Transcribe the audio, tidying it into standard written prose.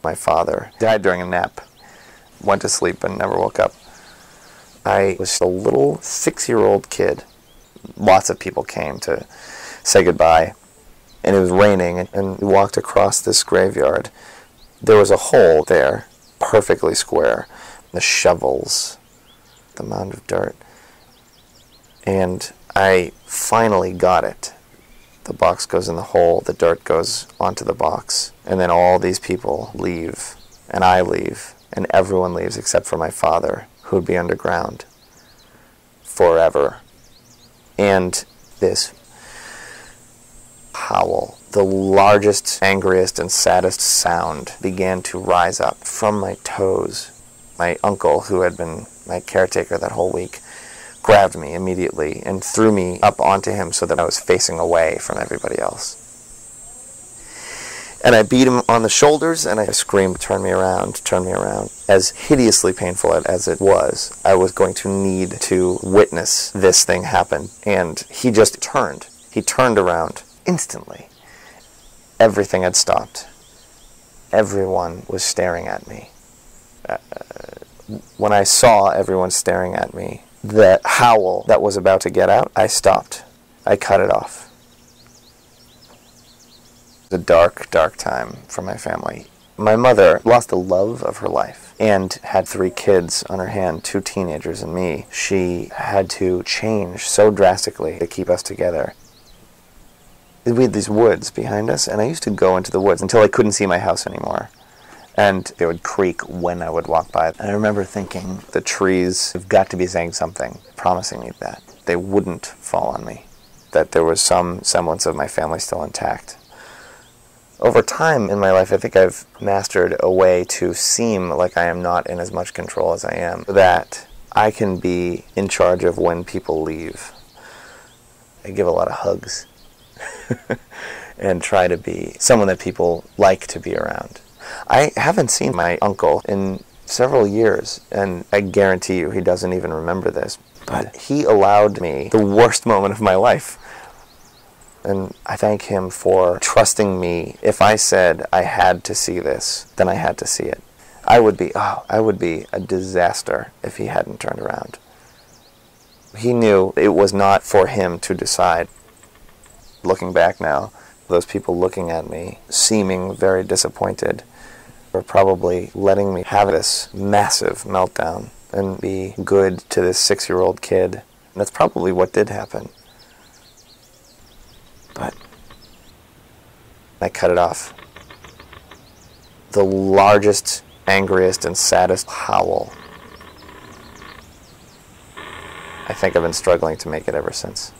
My father died during a nap, went to sleep and never woke up. I was a little 6-year-old kid. Lots of people came to say goodbye, and it was raining, and we walked across this graveyard. There was a hole there, perfectly square, the shovels, the mound of dirt, and I finally got it. The box goes in the hole, the dirt goes onto the box, and then all these people leave, and I leave, and everyone leaves except for my father, who would be underground forever. And this howl, the largest, angriest, and saddest sound, began to rise up from my toes. My uncle, who had been my caretaker that whole week, grabbed me immediately and threw me up onto him so that I was facing away from everybody else. And I beat him on the shoulders, and I screamed, "Turn me around, turn me around." As hideously painful as it was, I was going to need to witness this thing happen. And he just turned. He turned around instantly. Everything had stopped. Everyone was staring at me. When I saw everyone staring at me, the howl that was about to get out, I stopped. I cut it off. It was a dark, dark time for my family. My mother lost the love of her life and had 3 kids on her hand, 2 teenagers and me. She had to change so drastically to keep us together. We had these woods behind us, and I used to go into the woods until I couldn't see my house anymore. And they would creak when I would walk by. And I remember thinking, the trees have got to be saying something, promising me that they wouldn't fall on me, that there was some semblance of my family still intact. Over time in my life, I think I've mastered a way to seem like I am not in as much control as I am, that I can be in charge of when people leave. I give a lot of hugs and try to be someone that people like to be around. I haven't seen my uncle in several years, and I guarantee you he doesn't even remember this, but he allowed me the worst moment of my life. And I thank him for trusting me. If I said I had to see this, then I had to see it. I would be a disaster if he hadn't turned around. He knew it was not for him to decide. Looking back now, those people looking at me, seeming very disappointed, were probably letting me have this massive meltdown and be good to this 6-year-old kid. And that's probably what did happen. But I cut it off. The largest, angriest, and saddest howl. I think I've been struggling to make it ever since.